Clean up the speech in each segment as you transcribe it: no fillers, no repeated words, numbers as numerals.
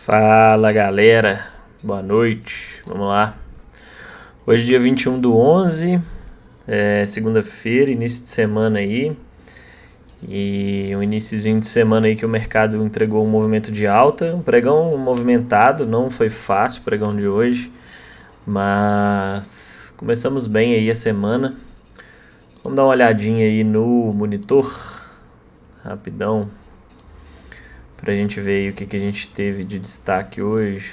Fala galera, boa noite, vamos lá. Hoje dia 21/11, segunda-feira, início de semana aí. E um iniciozinho de semana aí que o mercado entregou um movimento de alta. Um pregão movimentado, não foi fácil o pregão de hoje. Mas começamos bem aí a semana. Vamos dar uma olhadinha aí no monitor, rapidão, pra gente ver aí o que a gente teve de destaque hoje.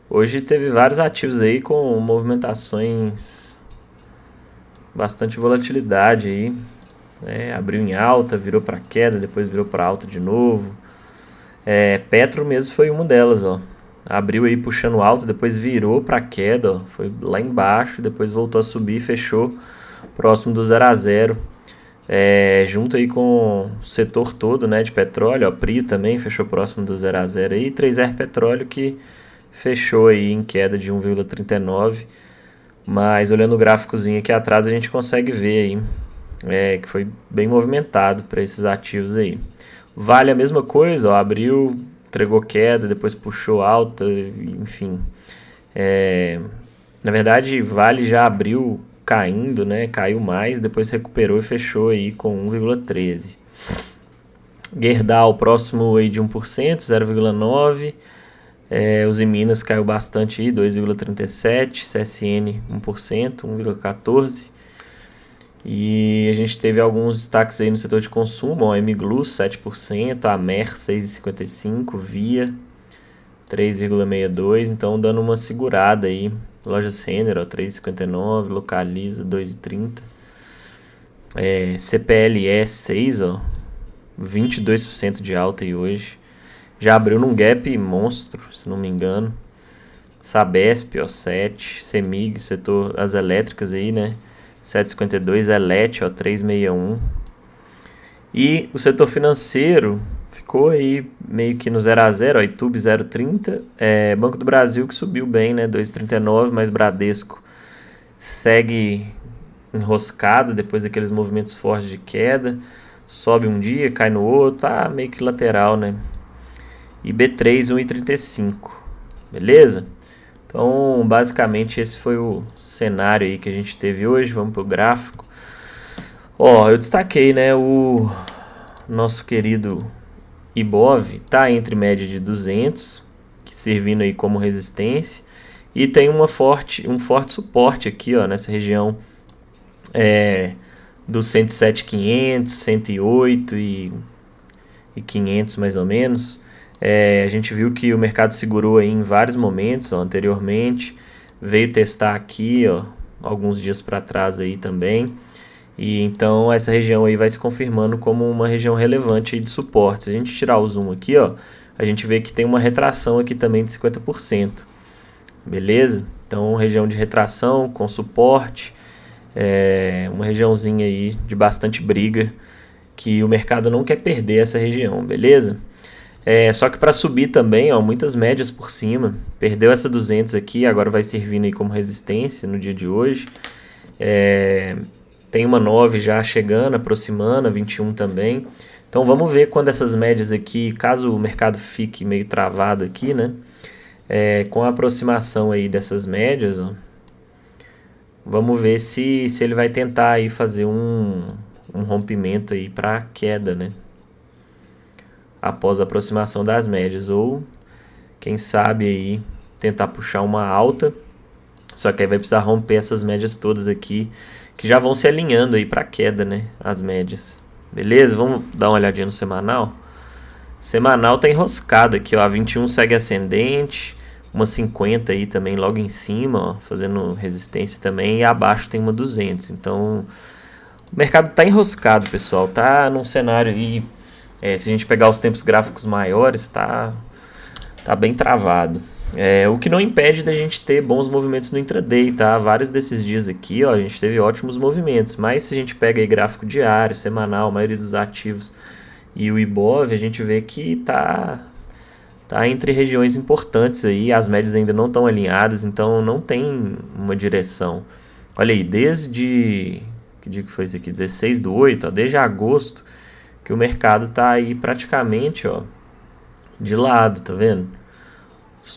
Hoje teve vários ativos aí com movimentações, bastante volatilidade aí. Abriu em alta, virou para queda, depois virou para alta de novo. Petro mesmo foi uma delas, ó. Abriu aí puxando alto, depois virou para queda, ó. Foi lá embaixo, depois voltou a subir e fechou próximo do 0 a 0. Junto aí com o setor todo, né, de petróleo, ó, Prio também fechou próximo do 0 a 0 aí, 3R Petróleo que fechou aí em queda de 1,39, mas olhando o gráficozinho aqui atrás a gente consegue ver aí que foi bem movimentado para esses ativos aí. Vale a mesma coisa, ó, abriu, entregou queda, depois puxou alta, enfim. Na verdade, Vale já abriu caindo, né? Caiu mais, depois recuperou e fechou aí com 1,13. Gerdau próximo aí de 1%, 0,9%. Os Minas caiu bastante aí, 2,37%. CSN 1%, 1,14%. E a gente teve alguns destaques aí no setor de consumo, ó, Mglu 7%, Amer 6,55%, Via 3,62%, então dando uma segurada aí. Lojas Renner, 3,59%, Localiza 2,30%, CPLE 6, ó, 22% de alta aí hoje. Já abriu num gap monstro, se não me engano. Sabesp, ó, 7%, Semig, setor as elétricas aí, né? 7,52%, Elet, ó, 3,61%. E o setor financeiro ficou aí meio que no 0 a 0, ó, Itube 0,30, Banco do Brasil que subiu bem, né, 2,39, mas Bradesco segue enroscado depois daqueles movimentos fortes de queda, sobe um dia, cai no outro, tá meio que lateral, né. E B3 1,35, beleza? Então, basicamente esse foi o cenário aí que a gente teve hoje. Vamos pro gráfico. Ó, eu destaquei, né, o nosso querido Ibov tá entre média de 200, que servindo aí como resistência, e tem um forte suporte aqui, ó, nessa região dos 107.500, 108 e 500 mais ou menos. A gente viu que o mercado segurou aí em vários momentos, ó, anteriormente, veio testar aqui, ó, alguns dias para trás aí também. E então essa região aí vai se confirmando como uma região relevante de suporte. Se a gente tirar o zoom aqui, ó, a gente vê que tem uma retração aqui também de 50%. Beleza? Então região de retração com suporte, uma regiãozinha aí de bastante briga, que o mercado não quer perder essa região, beleza? Só que para subir também, ó, muitas médias por cima. Perdeu essa 200 aqui, agora vai servindo aí como resistência no dia de hoje. Tem uma 9 já chegando, aproximando, a 21 também. Então vamos ver quando essas médias aqui, caso o mercado fique meio travado aqui, né? Com a aproximação aí dessas médias, ó, vamos ver se ele vai tentar aí fazer um rompimento aí para queda, né? Após a aproximação das médias, ou quem sabe aí tentar puxar uma alta, só que aí vai precisar romper essas médias todas aqui, que já vão se alinhando aí para queda, né, as médias. Beleza? Vamos dar uma olhadinha no semanal. Semanal tá enroscado aqui, ó, a 21 segue ascendente, uma 50 aí também logo em cima, ó, fazendo resistência também, e abaixo tem uma 200. Então o mercado tá enroscado, pessoal, tá num cenário aí. Se a gente pegar os tempos gráficos maiores, tá bem travado. O que não impede da gente ter bons movimentos no intraday, tá? Vários desses dias aqui, ó, a gente teve ótimos movimentos. Mas se a gente pega aí gráfico diário, semanal, a maioria dos ativos e o Ibov, a gente vê que tá entre regiões importantes aí. As médias ainda não estão alinhadas, então não tem uma direção. Olha aí, desde... que dia que foi isso aqui? 16/8, ó, desde agosto, que o mercado está aí praticamente, ó, de lado, tá vendo?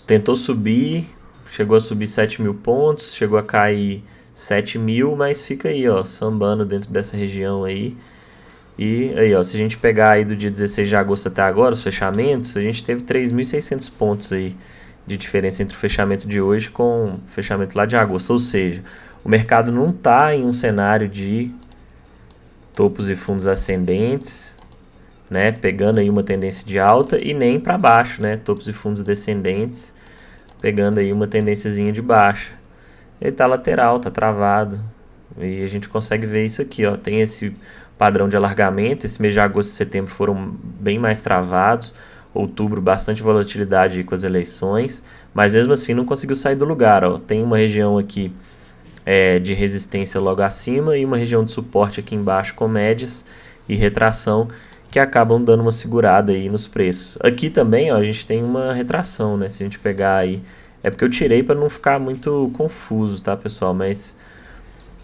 Tentou subir, chegou a subir 7.000 pontos, chegou a cair 7.000, mas fica aí, ó, sambando dentro dessa região aí. E aí, ó, se a gente pegar aí do dia 16 de agosto até agora, os fechamentos, a gente teve 3.600 pontos aí de diferença entre o fechamento de hoje com o fechamento lá de agosto. Ou seja, o mercado não está em um cenário de topos e fundos ascendentes, né, pegando aí uma tendência de alta, e nem para baixo, né, topos e fundos descendentes, pegando aí uma tendênciazinha de baixa. Ele está lateral, está travado, e a gente consegue ver isso aqui, ó, tem esse padrão de alargamento. Esse mês de agosto e setembro foram bem mais travados, outubro bastante volatilidade com as eleições, mas mesmo assim não conseguiu sair do lugar, ó. Tem uma região aqui de resistência logo acima e uma região de suporte aqui embaixo com médias e retração que acabam dando uma segurada aí nos preços. Aqui também, ó, a gente tem uma retração, né? Se a gente pegar aí, é porque eu tirei para não ficar muito confuso, tá, pessoal? Mas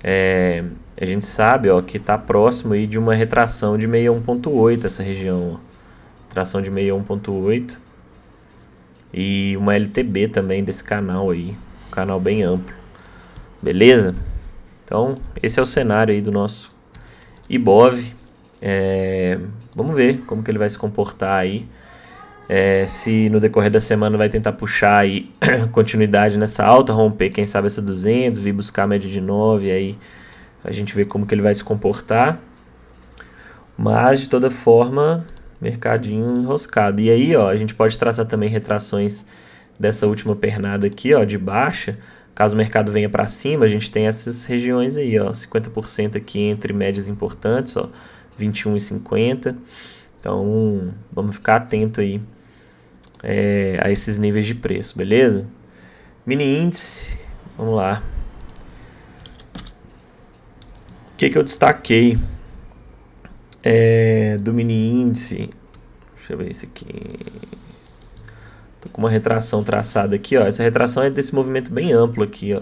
a gente sabe, ó, que está próximo aí de uma retração de 61.8 essa região, ó. Tração de 61.8 e uma LTB também desse canal aí, um canal bem amplo. Beleza? Então, esse é o cenário aí do nosso Ibov. Vamos ver como que ele vai se comportar aí. Se no decorrer da semana vai tentar puxar aí continuidade nessa alta, romper, quem sabe, essa 200, vir buscar a média de 9, aí a gente vê como que ele vai se comportar. Mas, de toda forma, mercadinho enroscado. E aí, ó, a gente pode traçar também retrações dessa última pernada aqui, ó, de baixa. Caso o mercado venha para cima, a gente tem essas regiões aí, ó, 50% aqui entre médias importantes, ó, 21,50. Então, vamos ficar atento aí a esses níveis de preço, beleza? Mini índice, vamos lá. O que eu destaquei do mini índice? Deixa eu ver isso aqui. Tô com uma retração traçada aqui, ó. Essa retração é desse movimento bem amplo aqui, ó.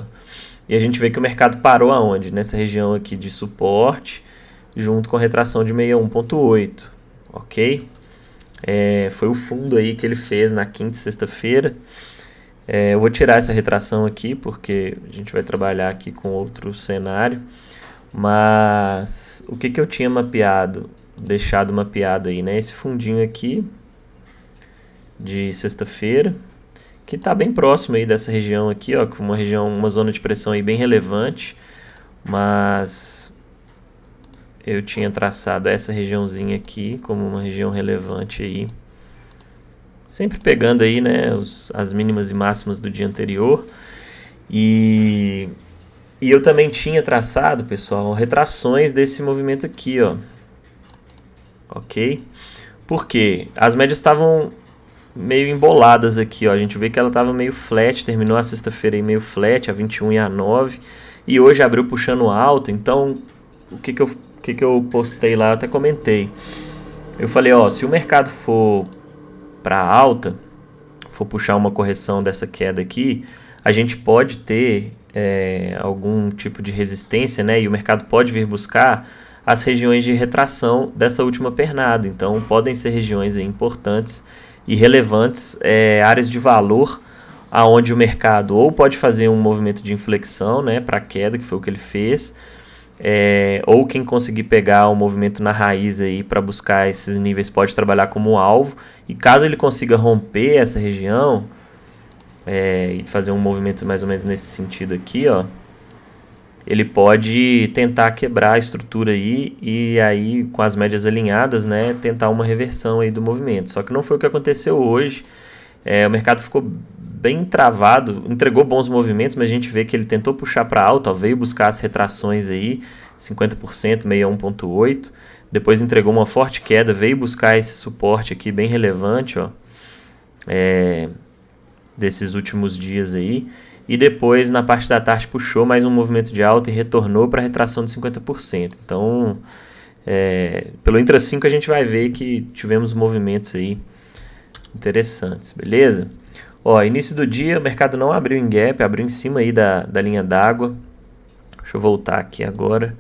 E a gente vê que o mercado parou aonde? Nessa região aqui de suporte, junto com a retração de 61.8, ok? Foi o fundo aí que ele fez na quinta e sexta-feira. Eu vou tirar essa retração aqui, porque a gente vai trabalhar aqui com outro cenário. Mas o que eu tinha mapeado, deixado mapeado aí, né? Esse fundinho aqui de sexta-feira, que está bem próximo aí dessa região aqui, ó, com uma zona de pressão aí bem relevante, mas eu tinha traçado essa regiãozinha aqui como uma região relevante aí, sempre pegando aí, né, as mínimas e máximas do dia anterior. E eu também tinha traçado, pessoal, retrações desse movimento aqui, ó, ok? Porque as médias estavam meio emboladas aqui, ó. A gente vê que ela estava meio flat, terminou a sexta-feira aí meio flat, a 21 e a 9, e hoje abriu puxando alto. Então, o que eu postei lá, eu até comentei. Eu falei, ó, se o mercado for para alta, for puxar uma correção dessa queda aqui, a gente pode ter algum tipo de resistência, né? E o mercado pode vir buscar as regiões de retração dessa última pernada. Então, podem ser regiões aí importantes e relevantes, áreas de valor aonde o mercado ou pode fazer um movimento de inflexão, né, para queda, que foi o que ele fez, ou quem conseguir pegar o movimento na raiz aí para buscar esses níveis pode trabalhar como alvo, e caso ele consiga romper essa região e fazer um movimento mais ou menos nesse sentido aqui, ó, ele pode tentar quebrar a estrutura aí, e aí com as médias alinhadas, né, tentar uma reversão aí do movimento. Só que não foi o que aconteceu hoje. O mercado ficou bem travado, entregou bons movimentos, mas a gente vê que ele tentou puxar para alta, ó, veio buscar as retrações aí, 50%, 61.8, depois entregou uma forte queda, veio buscar esse suporte aqui bem relevante, ó, desses últimos dias aí. E depois, na parte da tarde, puxou mais um movimento de alta e retornou para a retração de 50%. Então, pelo Intra 5 a gente vai ver que tivemos movimentos aí interessantes, beleza? Ó, início do dia, o mercado não abriu em gap, abriu em cima aí da linha d'água. Deixa eu voltar aqui agora.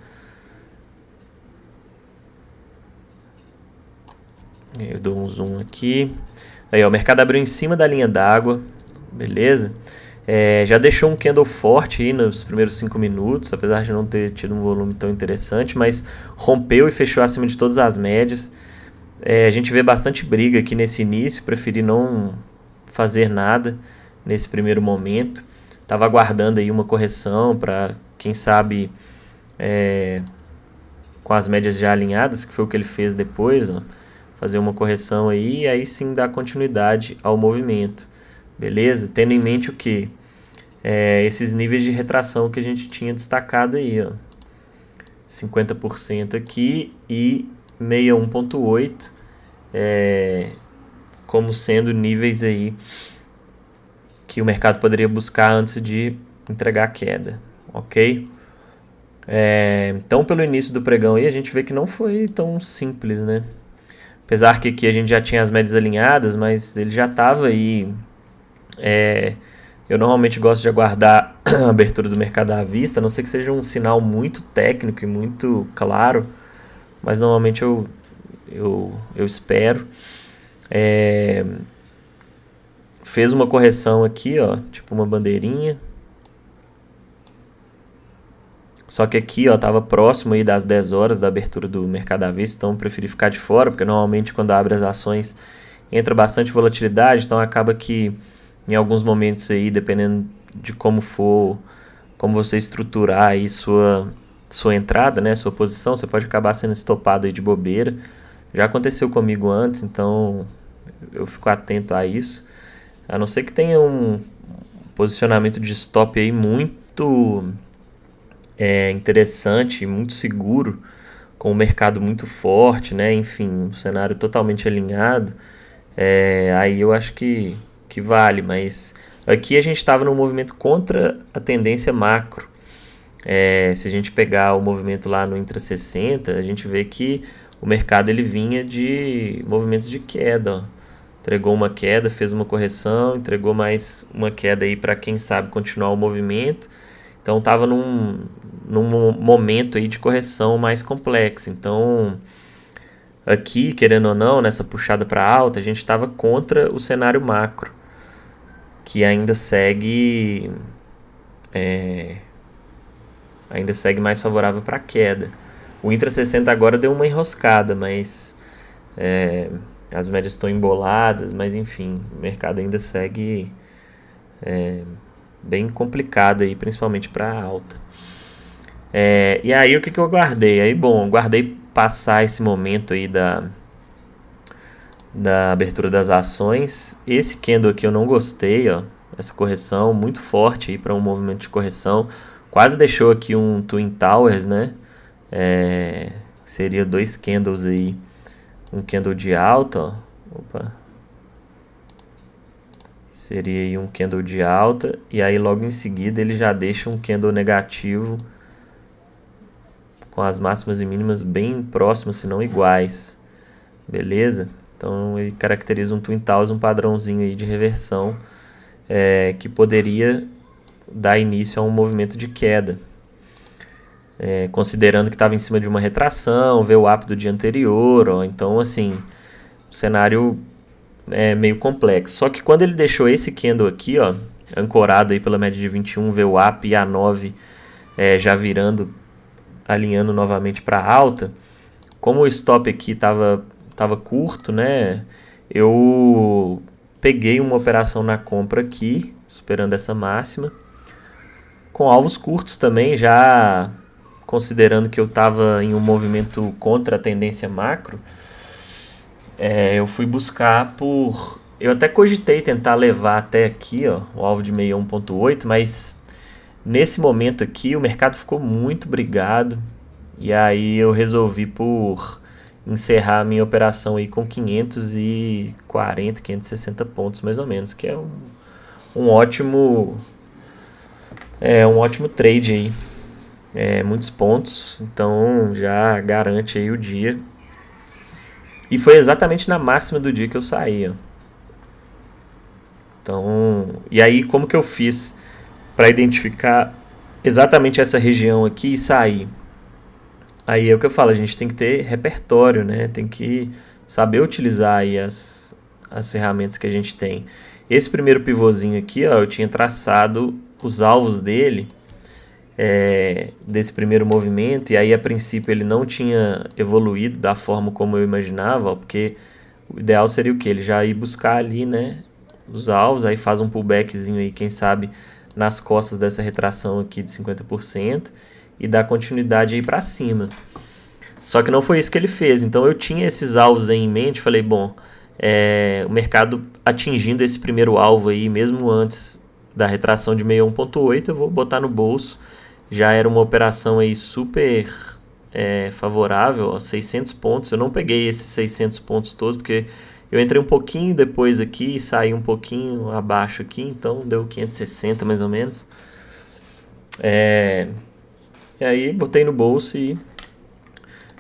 Eu dou um zoom aqui. Aí, ó, o mercado abriu em cima da linha d'água, beleza? Já deixou um candle forte aí nos primeiros 5 minutos, apesar de não ter tido um volume tão interessante, mas rompeu e fechou acima de todas as médias. A gente vê bastante briga aqui nesse início, preferi não fazer nada nesse primeiro momento. Estava aguardando aí uma correção para, quem sabe, com as médias já alinhadas, que foi o que ele fez depois, ó, fazer uma correção aí e aí sim dar continuidade ao movimento. Beleza? Tendo em mente o que? Esses níveis de retração que a gente tinha destacado aí, ó. 50% aqui e 61.8 como sendo níveis aí que o mercado poderia buscar antes de entregar a queda, ok? Então, pelo início do pregão aí, a gente vê que não foi tão simples, né? Apesar que aqui a gente já tinha as médias alinhadas, mas ele já estava aí. Eu normalmente gosto de aguardar a abertura do mercado à vista, a não ser que seja um sinal muito técnico e muito claro, mas normalmente eu espero. Fez uma correção aqui, ó, tipo uma bandeirinha. Só que aqui, ó, tava próximo aí das 10 horas da abertura do mercado à vista, então eu preferi ficar de fora, porque normalmente quando abre as ações entra bastante volatilidade, então acaba que em alguns momentos aí, dependendo de como for, como você estruturar aí sua entrada, né, sua posição, você pode acabar sendo estopado aí de bobeira. Já aconteceu comigo antes, então eu fico atento a isso. A não ser que tenha um posicionamento de stop aí muito interessante, muito seguro, com o mercado muito forte, né? Enfim, um cenário totalmente alinhado. Aí eu acho que vale, mas aqui a gente estava num movimento contra a tendência macro. Se a gente pegar o movimento lá no Intra 60, a gente vê que o mercado ele vinha de movimentos de queda, ó. Entregou uma queda, fez uma correção, entregou mais uma queda aí para quem sabe continuar o movimento. Então estava num momento aí de correção mais complexo. Então aqui, querendo ou não, nessa puxada para alta, a gente estava contra o cenário macro, que ainda segue mais favorável para a queda. O Intra 60 agora deu uma enroscada, mas as médias estão emboladas, mas enfim, o mercado ainda segue bem complicado aí, principalmente para alta. E aí o que eu guardei? Aí, bom, guardei passar esse momento aí da abertura das ações. Esse candle aqui eu não gostei, ó, essa correção muito forte aí para um movimento de correção. Quase deixou aqui um Twin Towers, né? Seria 2 candles aí, um candle de alta, ó. Opa. Seria aí um candle de alta e aí logo em seguida ele já deixa um candle negativo com as máximas e mínimas bem próximas, se não iguais. Beleza? Então ele caracteriza um Twin Towers, um padrãozinho aí de reversão que poderia dar início a um movimento de queda. Considerando que estava em cima de uma retração, VWAP do dia anterior, ó, então assim, o cenário é meio complexo. Só que quando ele deixou esse candle aqui, ó, ancorado aí pela média de 21, VWAP e A9 já virando, alinhando novamente para alta, como o stop aqui estava curto, né, eu peguei uma operação na compra aqui, superando essa máxima, com alvos curtos também, já considerando que eu estava em um movimento contra a tendência macro. Eu fui buscar por... Eu até cogitei tentar levar até aqui, ó, o alvo de 61.8, mas nesse momento aqui o mercado ficou muito brigado e aí eu resolvi por encerrar a minha operação aí com 540, 560 pontos mais ou menos, que é um ótimo trade aí. Muitos pontos, então já garante aí o dia. E foi exatamente na máxima do dia que eu saí, ó. Então, e aí como que eu fiz para identificar exatamente essa região aqui e sair? Aí é o que eu falo, a gente tem que ter repertório, né? Tem que saber utilizar aí as as ferramentas que a gente tem. Esse primeiro pivôzinho aqui, ó, eu tinha traçado os alvos dele, desse primeiro movimento, e aí a princípio ele não tinha evoluído da forma como eu imaginava, ó, porque o ideal seria o que? Ele já ir buscar ali, né, os alvos, aí faz um pullbackzinho aí, quem sabe, nas costas dessa retração aqui de 50% e dá continuidade aí para cima. Só que não foi isso que ele fez, então eu tinha esses alvos aí em mente, falei, bom, o mercado atingindo esse primeiro alvo aí, mesmo antes da retração de 61.8, eu vou botar no bolso. Já era uma operação aí super favorável, ó, 600 pontos. Eu não peguei esses 600 pontos todos, porque eu entrei um pouquinho depois aqui e saí um pouquinho abaixo aqui, então deu 560 mais ou menos. E aí botei no bolso e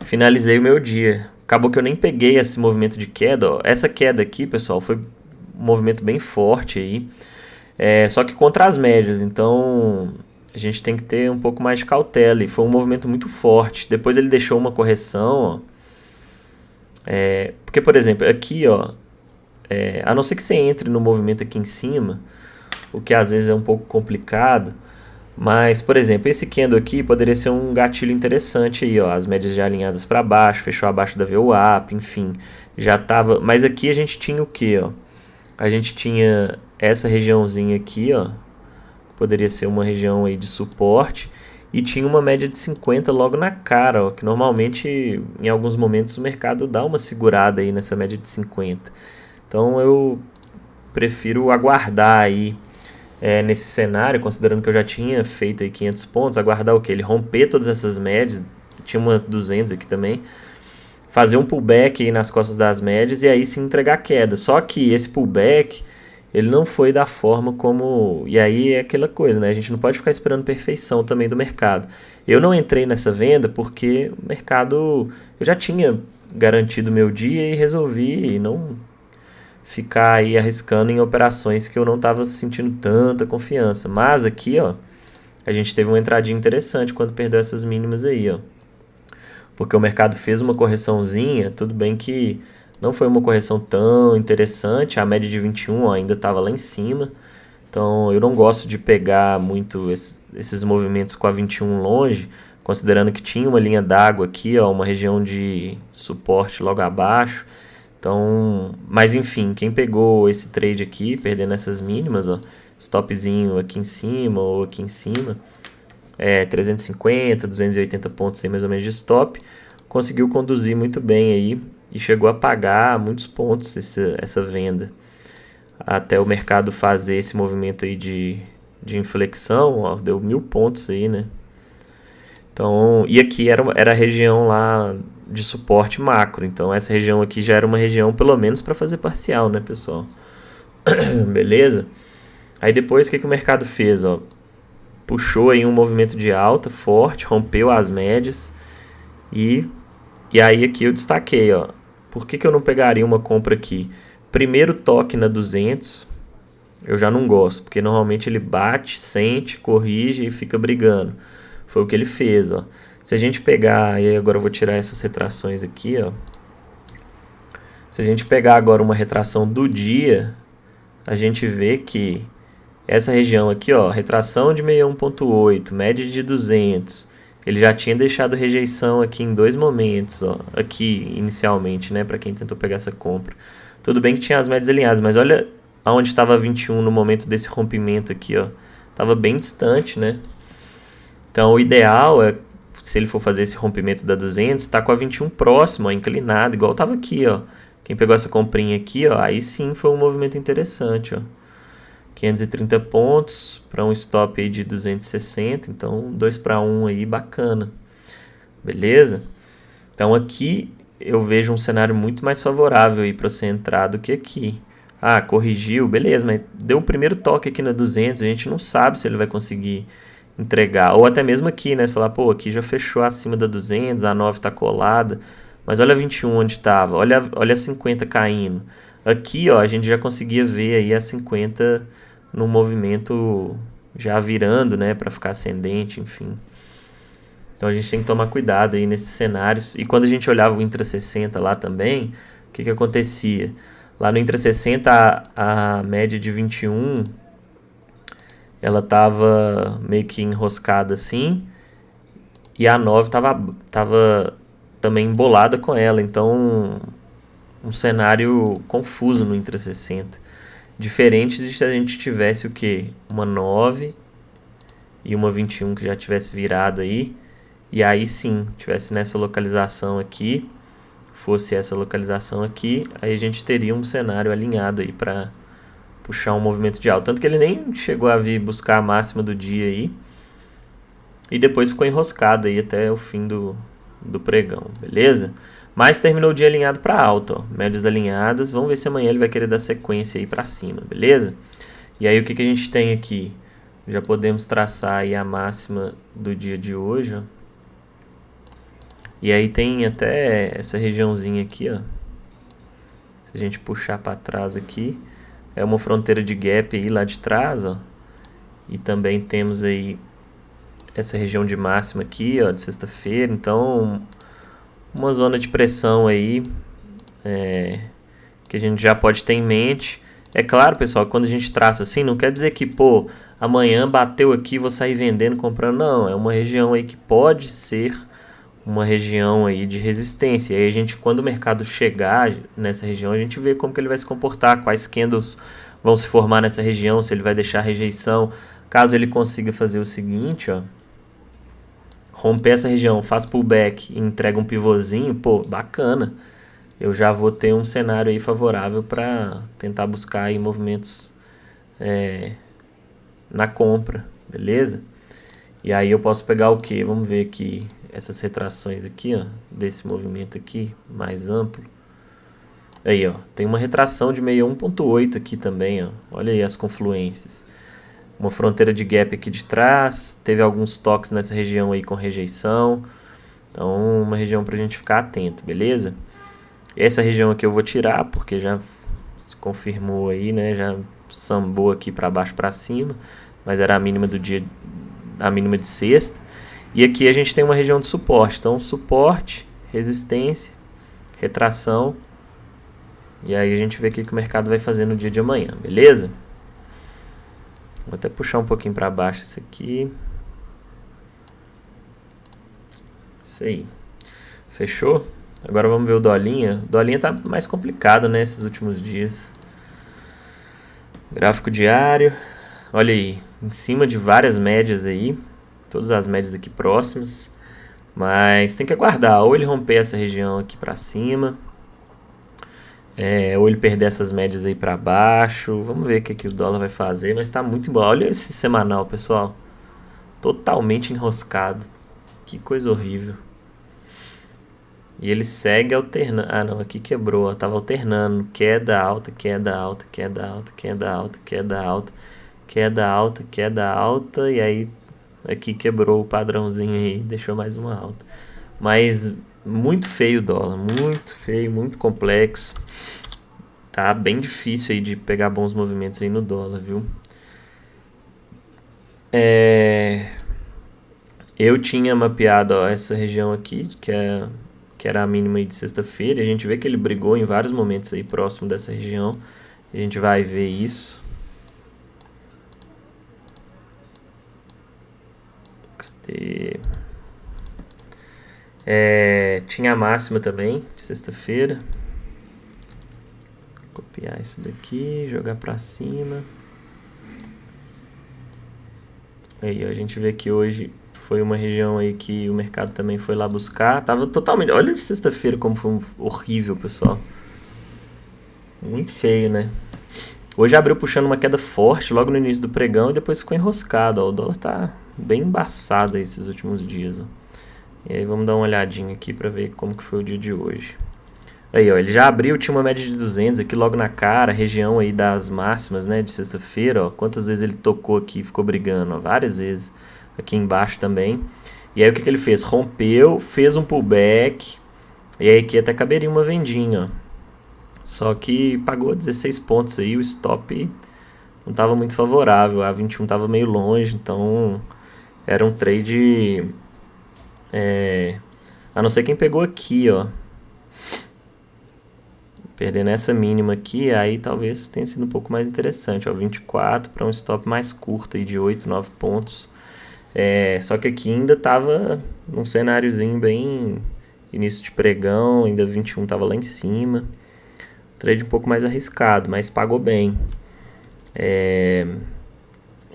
finalizei o meu dia. Acabou que eu nem peguei esse movimento de queda, ó. Essa queda aqui, pessoal, foi um movimento bem forte aí. Só que contra as médias, então a gente tem que ter um pouco mais de cautela. E foi um movimento muito forte. Depois ele deixou uma correção, ó. Porque, por exemplo, aqui, ó, a não ser que você entre no movimento aqui em cima, o que às vezes é um pouco complicado, mas, por exemplo, esse candle aqui poderia ser um gatilho interessante aí, ó, as médias já alinhadas para baixo, fechou abaixo da VWAP, enfim, já tava, mas aqui a gente tinha o que, ó? A gente tinha essa regiãozinha aqui, ó, poderia ser uma região aí de suporte, e tinha uma média de 50 logo na cara, ó, que normalmente em alguns momentos o mercado dá uma segurada aí nessa média de 50. Então eu prefiro aguardar aí nesse cenário, considerando que eu já tinha feito aí 500 pontos, aguardar o que? Ele romper todas essas médias, tinha umas 200 aqui também, fazer um pullback aí nas costas das médias e aí sim entregar queda. Só que esse pullback, ele não foi da forma como... E aí é aquela coisa, né? A gente não pode ficar esperando perfeição também do mercado. Eu não entrei nessa venda porque o mercado... Eu já tinha garantido meu dia e resolvi não ficar aí arriscando em operações que eu não estava sentindo tanta confiança. Mas aqui, ó, a gente teve uma entradinha interessante quando perdeu essas mínimas aí, ó. Porque o mercado fez uma correçãozinha, tudo bem que não foi uma correção tão interessante, a média de 21 ó, ainda estava lá em cima. Então eu não gosto de pegar muito esses movimentos com a 21 longe, considerando que tinha uma linha d'água aqui, ó, uma região de suporte logo abaixo. Então, mas enfim, quem pegou esse trade aqui, perdendo essas mínimas, ó, stopzinho aqui em cima ou aqui em cima, 350, 280 pontos aí mais ou menos de stop, conseguiu conduzir muito bem aí e chegou a pagar muitos pontos essa venda. Até o mercado fazer esse movimento aí de inflexão, ó, deu 1000 pontos aí, né? Então, e aqui era a região lá de suporte macro, então essa região aqui já era uma região pelo menos para fazer parcial, né, pessoal? Beleza? Aí depois o que o mercado fez, ó? Puxou aí um movimento de alta forte, rompeu as médias e aí aqui eu destaquei, ó, por que eu não pegaria uma compra aqui? Primeiro toque na 200, eu já não gosto, porque normalmente ele bate, sente, corrige e fica brigando. Foi o que ele fez, ó. Se a gente pegar, e agora eu vou tirar essas retrações aqui, ó. Se a gente pegar agora uma retração do dia, a gente vê que essa região aqui, ó, retração de 61.8, média de 200, ele já tinha deixado rejeição aqui em dois momentos, ó, aqui inicialmente, né, para quem tentou pegar essa compra. Tudo bem que tinha as médias alinhadas, mas olha aonde estava 21 no momento desse rompimento aqui, ó. Tava bem distante, né? Então o ideal é, se ele for fazer esse rompimento da 200, tá com a 21 próximo, ó, inclinado, igual tava aqui, ó. Quem pegou essa comprinha aqui, ó, aí sim foi um movimento interessante, ó. 530 pontos para um stop aí de 260, então 2 para 1 aí bacana, beleza? Então aqui eu vejo um cenário muito mais favorável aí para você entrar do que aqui. Ah, corrigiu, beleza, mas deu o primeiro toque aqui na 200, a gente não sabe se ele vai conseguir entregar, ou até mesmo aqui, né, você falar, pô, aqui já fechou acima da 200, a 9 tá colada, mas olha a 21 onde tava, olha a 50 caindo. Aqui, ó, a gente já conseguia ver aí a 50 no movimento já virando, né, para ficar ascendente, enfim. Então a gente tem que tomar cuidado aí nesses cenários. E quando a gente olhava o Intra 60 lá também, o que acontecia? Lá no intra-60, a média de 21, ela tava meio que enroscada assim, e a 9 tava também embolada com ela, então um cenário confuso no intra-60. Diferente de se a gente tivesse o quê? Uma 9 e uma 21 que já tivesse virado aí, e aí sim, tivesse nessa localização aqui, fosse essa localização aqui, aí a gente teria um cenário alinhado aí para puxar um movimento de alta. Tanto que ele nem chegou a vir buscar a máxima do dia aí, e depois ficou enroscado aí até o fim do pregão, beleza? Mas terminou o dia alinhado para alta, ó, médias alinhadas. Vamos ver se amanhã ele vai querer dar sequência aí para cima, beleza? E aí o que a gente tem aqui? Já podemos traçar aí a máxima do dia de hoje, ó. E aí tem até essa regiãozinha aqui, ó. Se a gente puxar para trás aqui, é uma fronteira de gap aí lá de trás, ó. E também temos aí essa região de máxima aqui, ó, de sexta-feira. Então, uma zona de pressão aí que a gente já pode ter em mente. É claro, pessoal, quando a gente traça assim, não quer dizer que, pô, amanhã bateu aqui, vou sair vendendo, comprando. Não, é uma região aí que pode ser uma região aí de resistência. E aí a gente, quando o mercado chegar nessa região, a gente vê como que ele vai se comportar, quais candles vão se formar nessa região, se ele vai deixar rejeição. Caso ele consiga fazer o seguinte, ó, romper essa região, faz pullback e entrega um pivôzinho, pô, bacana. Eu já vou ter um cenário aí favorável para tentar buscar aí movimentos na compra, beleza? E aí eu posso pegar o que? Vamos ver aqui essas retrações aqui, ó, desse movimento aqui, mais amplo. Aí, ó, tem uma retração de 61.8 aqui também, ó. Olha aí as confluências. Uma fronteira de gap aqui de trás, teve alguns toques nessa região aí com rejeição. Então, uma região pra gente ficar atento, beleza? Essa região aqui eu vou tirar, porque já se confirmou aí, né? Já sambou aqui para baixo para cima, mas era a mínima do dia, a mínima de sexta. E aqui a gente tem uma região de suporte. Então, suporte, resistência, retração. E aí a gente vê o que o mercado vai fazer no dia de amanhã, beleza? Vou até puxar um pouquinho para baixo isso aqui. Isso aí. Fechou? Agora vamos ver o dolinha. O dolinha tá mais complicado, né, esses últimos dias. Gráfico diário. Olha aí, em cima de várias médias aí. Todas as médias aqui próximas. Mas tem que aguardar. Ou ele romper essa região aqui para cima. Ou ele perder essas médias aí para baixo. Vamos ver o que o dólar vai fazer. Mas tá muito embora. Olha esse semanal, pessoal. Totalmente enroscado. Que coisa horrível. E ele segue alternando. Ah, não, aqui quebrou. Ó. Tava alternando. Queda alta, queda alta, queda alta, queda alta, queda alta, queda alta, queda alta. E aí aqui quebrou o padrãozinho aí. Deixou mais uma alta. Mas muito feio o dólar. Muito feio, muito complexo. Tá bem difícil aí de pegar bons movimentos aí no dólar, viu? Eu tinha mapeado, ó, essa região aqui, que era a mínima aí de sexta-feira. A gente vê que ele brigou em vários momentos aí próximo dessa região. A gente vai ver isso. Cadê? Tinha a máxima também de sexta-feira. Copiar isso daqui, jogar pra cima. Aí, ó, a gente vê que hoje foi uma região aí que o mercado também foi lá buscar. Tava totalmente... Olha sexta-feira como foi horrível, pessoal. Muito feio, né? Hoje abriu puxando uma queda forte logo no início do pregão e depois ficou enroscado, ó. O dólar tá bem embaçado aí esses últimos dias, ó. E aí vamos dar uma olhadinha aqui pra ver como que foi o dia de hoje. Aí, ó, ele já abriu, tinha uma média de 200 aqui logo na cara, região aí das máximas, né, de sexta-feira, ó. Quantas vezes ele tocou aqui e ficou brigando, ó, várias vezes. Aqui embaixo também. E aí o que ele fez? Rompeu, fez um pullback, e aí aqui até caberia uma vendinha, ó. Só que pagou 16 pontos aí, o stop não estava muito favorável, a 21 estava meio longe, então era um trade... a não ser quem pegou aqui, ó. Perdendo essa mínima aqui, aí talvez tenha sido um pouco mais interessante, ó, 24 para um stop mais curto aí de 8, 9 pontos. Só que aqui ainda tava num cenáriozinho bem início de pregão, ainda 21 tava lá em cima. Trade um pouco mais arriscado, mas pagou bem.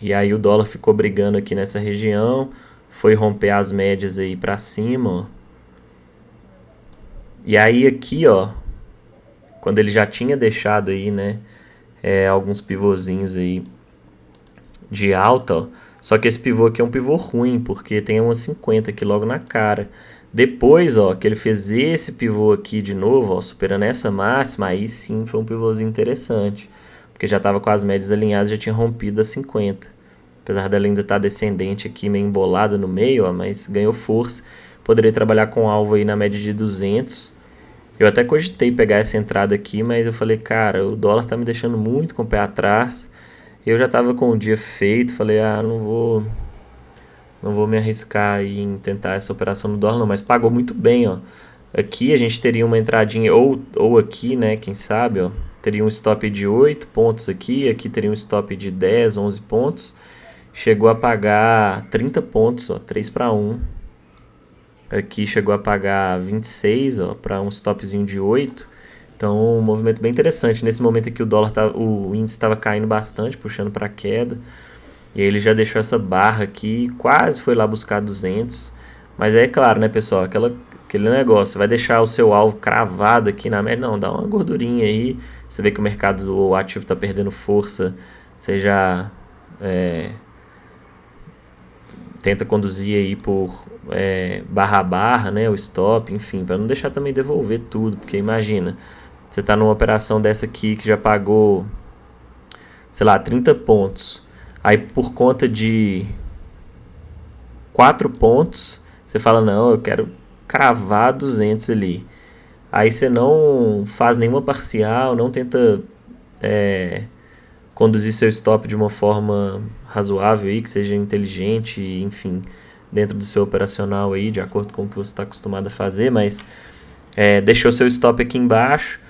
E aí o dólar ficou brigando aqui nessa região, foi romper as médias aí para cima, ó. E aí aqui, ó, quando ele já tinha deixado aí, né, alguns pivôzinhos aí de alta, ó. Só que esse pivô aqui é um pivô ruim, porque tem umas 50 aqui logo na cara. Depois, ó, que ele fez esse pivô aqui de novo, ó, superando essa máxima, aí sim foi um pivôzinho interessante. Porque já estava com as médias alinhadas, já tinha rompido a 50. Apesar dela ainda estar descendente aqui, meio embolada no meio, ó, mas ganhou força. Poderia trabalhar com alvo aí na média de 200. Eu até cogitei pegar essa entrada aqui, mas eu falei, cara, o dólar tá me deixando muito com o pé atrás. Eu já tava com o dia feito, falei, não vou me arriscar aí em tentar essa operação no dólar não, mas pagou muito bem, ó. Aqui a gente teria uma entradinha, ou aqui, né, quem sabe, ó, teria um stop de 8 pontos aqui teria um stop de 10, 11 pontos. Chegou a pagar 30 pontos, ó, 3 para 1. Aqui chegou a pagar 26, ó, para um stopzinho de 8. Então, um movimento bem interessante. Nesse momento aqui o índice estava caindo bastante, puxando para queda. E aí ele já deixou essa barra aqui, quase foi lá buscar 200. Mas é claro, né, pessoal, aquele negócio, você vai deixar o seu alvo cravado aqui na média? Não, dá uma gordurinha aí. Você vê que o mercado do ativo está perdendo força, você já tenta conduzir aí por barra a barra, né, o stop, enfim, para não deixar também devolver tudo, porque imagina, você está numa operação dessa aqui que já pagou, sei lá, 30 pontos. Aí por conta de 4 pontos, você fala, não, eu quero cravar 200 ali. Aí você não faz nenhuma parcial, não tenta conduzir seu stop de uma forma razoável aí, que seja inteligente, enfim, dentro do seu operacional aí, de acordo com o que você está acostumado a fazer, mas deixou seu stop aqui embaixo,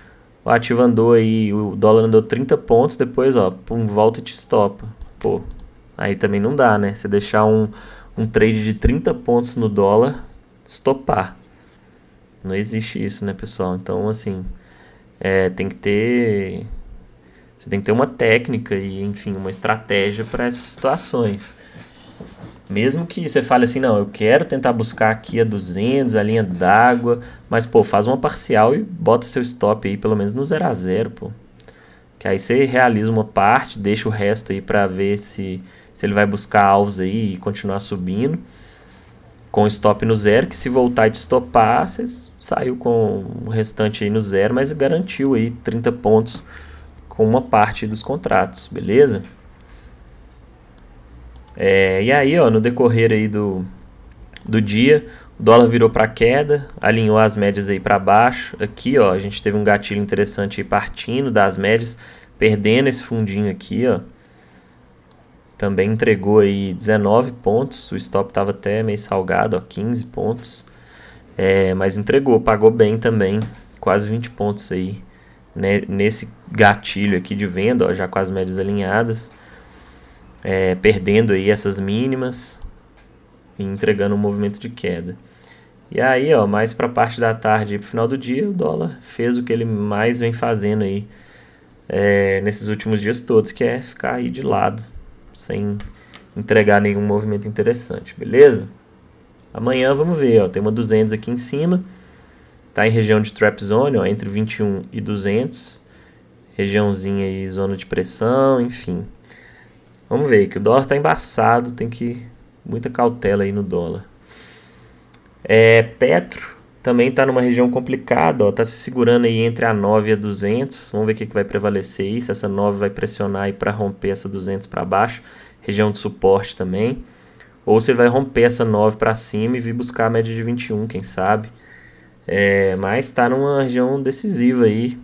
o ativo andou aí, o dólar andou 30 pontos, depois, ó, pum, volta e te stopa. Pô, aí também não dá, né? Você deixar um trade de 30 pontos no dólar, stopar. Não existe isso, né, pessoal? Então, assim, tem que ter... Você tem que ter uma técnica e, enfim, uma estratégia para essas situações. Mesmo que você fale assim, não, eu quero tentar buscar aqui a 200, a linha d'água, mas, pô, faz uma parcial e bota seu stop aí, pelo menos no 0 a 0, pô. Que aí você realiza uma parte, deixa o resto aí para ver se ele vai buscar alvos aí e continuar subindo. Com stop no 0, que se voltar e te stopar, você saiu com o restante aí no 0, mas garantiu aí 30 pontos com uma parte dos contratos, beleza? E aí, ó, no decorrer aí do dia, o dólar virou para queda, alinhou as médias aí para baixo. Aqui, ó, a gente teve um gatilho interessante aí partindo das médias, perdendo esse fundinho aqui, ó. Também entregou aí 19 pontos, o stop estava até meio salgado, ó, 15 pontos. Mas entregou, pagou bem também, quase 20 pontos aí, né, nesse gatilho aqui de venda, ó, já com as médias alinhadas. Perdendo aí essas mínimas e entregando um movimento de queda. E aí, ó, mais para a parte da tarde e pro final do dia, o dólar fez o que ele mais vem fazendo aí nesses últimos dias todos, que é ficar aí de lado, sem entregar nenhum movimento interessante, beleza? Amanhã vamos ver, ó, tem uma 200 aqui em cima, tá em região de trap zone, ó, entre 21 e 200, regiãozinha aí, zona de pressão, enfim. Vamos ver, que o dólar tá embaçado, tem que muita cautela aí no dólar. Petro também tá numa região complicada, ó, tá se segurando aí entre a 9 e a 200. Vamos ver o que vai prevalecer aí, se essa 9 vai pressionar aí para romper essa 200 para baixo, região de suporte também, ou se ele vai romper essa 9 para cima e vir buscar a média de 21, quem sabe. Mas tá numa região decisiva aí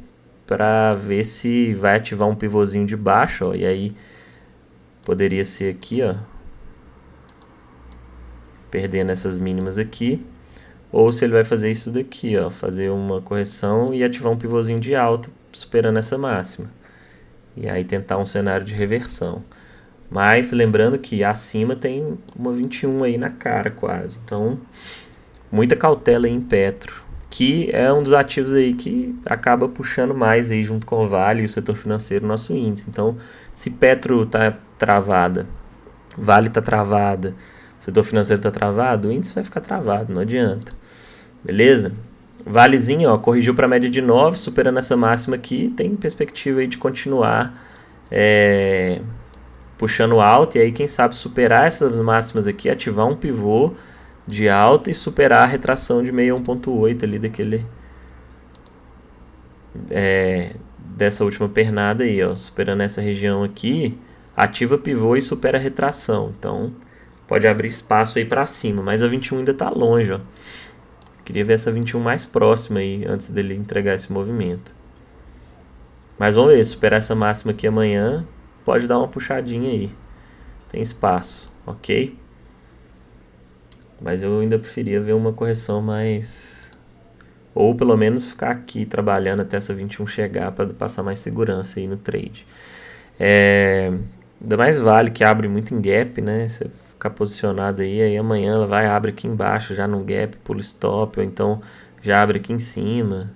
para ver se vai ativar um pivôzinho de baixo, ó, e aí poderia ser aqui, ó, perdendo essas mínimas aqui, ou se ele vai fazer isso daqui, ó, fazer uma correção e ativar um pivôzinho de alta, superando essa máxima. E aí tentar um cenário de reversão. Mas lembrando que acima tem uma 21 aí na cara quase. Então, muita cautela aí em Petro, que é um dos ativos aí que acaba puxando mais aí junto com o Vale e o setor financeiro nosso índice. Então, se Petro tá travada, Vale tá travada, setor financeiro tá travado, o índice vai ficar travado, não adianta. Beleza? Valezinho, ó, corrigiu para a média de 9, superando essa máxima aqui, tem perspectiva aí de continuar puxando alto, e aí quem sabe superar essas máximas aqui, ativar um pivô de alta e superar a retração de 61.8 ali daquele dessa última pernada aí, ó, superando essa região aqui, ativa pivô e supera a retração. Então, pode abrir espaço aí para cima, mas a 21 ainda tá longe, ó. Queria ver essa 21 mais próxima aí, antes dele entregar esse movimento. Mas vamos ver, superar essa máxima aqui amanhã, pode dar uma puxadinha aí. Tem espaço, ok? Mas eu ainda preferia ver uma correção mais... Ou pelo menos ficar aqui trabalhando até essa 21 chegar para passar mais segurança aí no trade. Ainda mais Vale, que abre muito em gap, né? Você ficar posicionado aí amanhã ela vai, abre aqui embaixo já no gap, pula stop, ou então já abre aqui em cima.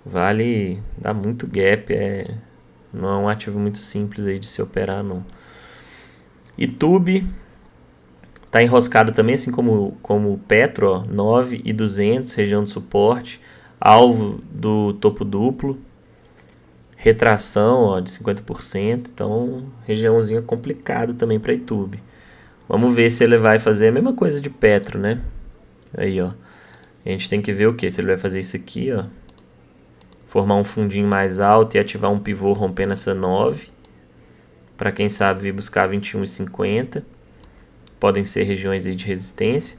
Vale dá muito gap, não é um ativo muito simples aí de se operar, não. YouTube tá enroscado também, assim como o Petro, ó, 9.200, região de suporte, alvo do topo duplo, retração, ó, de 50%, então regiãozinha complicada também para YouTube. Vamos ver se ele vai fazer a mesma coisa de Petro, né? Aí, ó. A gente tem que ver o que? Se ele vai fazer isso aqui, ó. Formar um fundinho mais alto e ativar um pivô rompendo essa 9. Para quem sabe vir buscar 21,50. Podem ser regiões aí de resistência.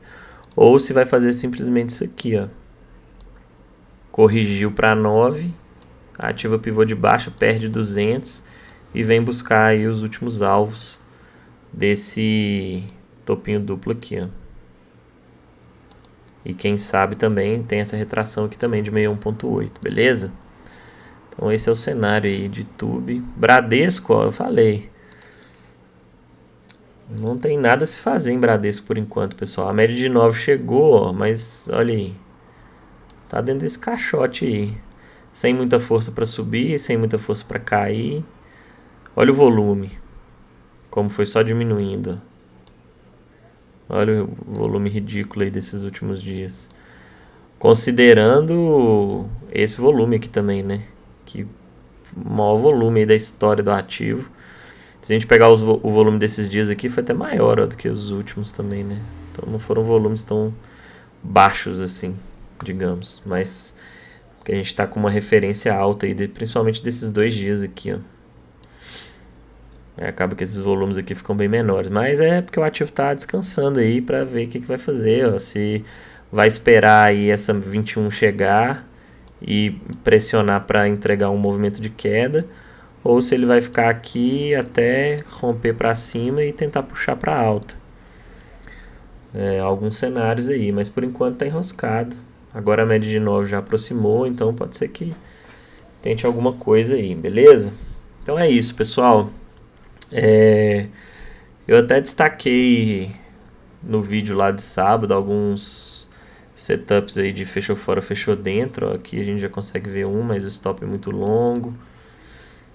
Ou se vai fazer simplesmente isso aqui, ó. Corrigiu para 9. Ativa pivô de baixa, perde 200. E vem buscar aí os últimos alvos desse topinho duplo aqui, ó. E quem sabe também tem essa retração aqui também de 61.8, beleza? Então esse é o cenário aí de YouTube. Bradesco, ó, eu falei. Não tem nada a se fazer em Bradesco por enquanto, pessoal. A média de 9 chegou, ó, mas olha aí. Tá dentro desse caixote aí. Sem muita força para subir, sem muita força para cair. Olha o volume. Como foi só diminuindo. Olha o volume ridículo aí desses últimos dias. Considerando esse volume aqui também, né? Que o maior volume aí da história do ativo. Se a gente pegar o volume desses dias aqui, foi até maior, ó, do que os últimos também, né? Então não foram volumes tão baixos assim, digamos. Mas porque a gente está com uma referência alta aí, principalmente desses 2 dias aqui, ó. Acaba que esses volumes aqui ficam bem menores, mas é porque o ativo está descansando aí para ver o que vai fazer, ó. Se vai esperar aí essa 21 chegar e pressionar para entregar um movimento de queda, ou se ele vai ficar aqui até romper para cima e tentar puxar para alta. Alguns cenários aí, mas por enquanto está enroscado. Agora a média de 9 já aproximou, então pode ser que tente alguma coisa aí, beleza? Então é isso, pessoal. Eu até destaquei no vídeo lá de sábado alguns setups aí de fechou fora, fechou dentro. Ó, aqui a gente já consegue ver mas o stop é muito longo.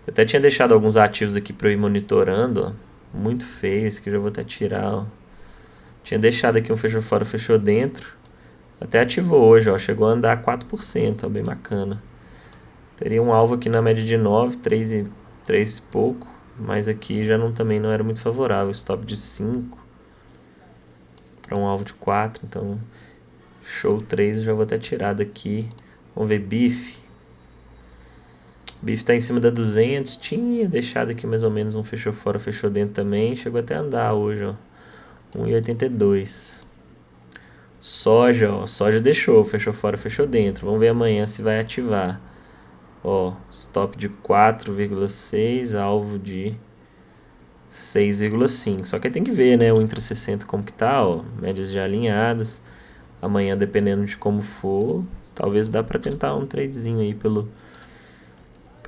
Eu até tinha deixado alguns ativos aqui para eu ir monitorando, ó. Muito feio, esse aqui eu já vou até tirar, ó. Tinha deixado aqui um fechou fora, fechou dentro. Até ativou hoje, ó, chegou a andar 4%, ó, bem bacana. Teria um alvo aqui na média de 9, 3 e pouco. Mas aqui já também não era muito favorável. Stop de 5 para um alvo de 4. Então, show 3 eu já vou até tirar daqui. Vamos ver BIF. BIF está em cima da 200. Tinha deixado aqui mais ou menos um fechou fora, fechou dentro também. Chegou até a andar hoje, ó. 1,82. Soja, ó. Soja deixou. Fechou fora, fechou dentro. Vamos ver amanhã se vai ativar. Ó, stop de 4,6, alvo de 6,5. Só que aí tem que ver, né, o intra 60 como que tá, ó, médias já alinhadas. amanhã, dependendo de como for, talvez dá para tentar um tradezinho aí pelo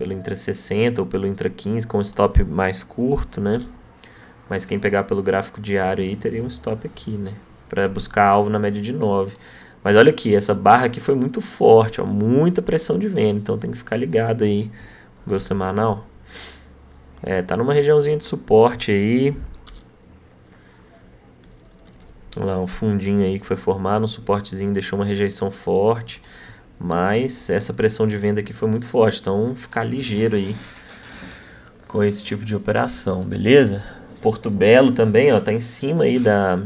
intra 60 ou pelo intra 15 com stop mais curto, né? Mas quem pegar pelo gráfico diário aí teria um stop aqui, né? Para buscar alvo na média de 9. Mas olha aqui, essa barra aqui foi muito forte, ó, muita pressão de venda, então tem que ficar ligado aí. Ver o semanal. Tá numa regiãozinha de suporte aí. Olha lá, um fundinho aí que foi formado, um suportezinho, deixou uma rejeição forte. Mas essa pressão de venda aqui foi muito forte, então ficar ligeiro aí com esse tipo de operação, beleza? Porto Belo também, ó, tá em cima aí da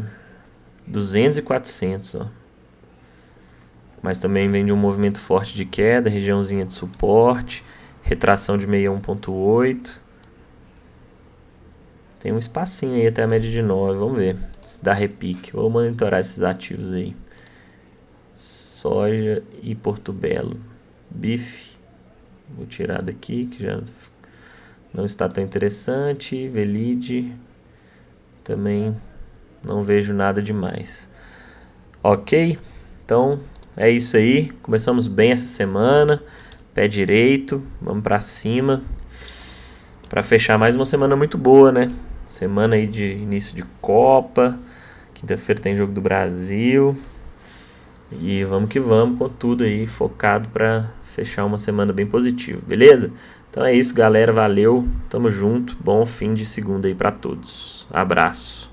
200 e 400, ó. Mas também vem de um movimento forte de queda, regiãozinha de suporte, retração de 61.8. Tem um espacinho aí até a média de 9, vamos ver se dá repique. Vou monitorar esses ativos aí. Soja e Porto Belo. Bife, vou tirar daqui que já não está tão interessante. Velide, também não vejo nada demais. Ok, então é isso aí. Começamos bem essa semana. Pé direito, vamos pra cima. Pra fechar mais uma semana muito boa, né? Semana aí de início de Copa. Quinta-feira tem jogo do Brasil. E vamos que vamos com tudo aí, focado pra fechar uma semana bem positiva, beleza? Então é isso, galera. Valeu, tamo junto. Bom fim de segunda aí pra todos. Abraço.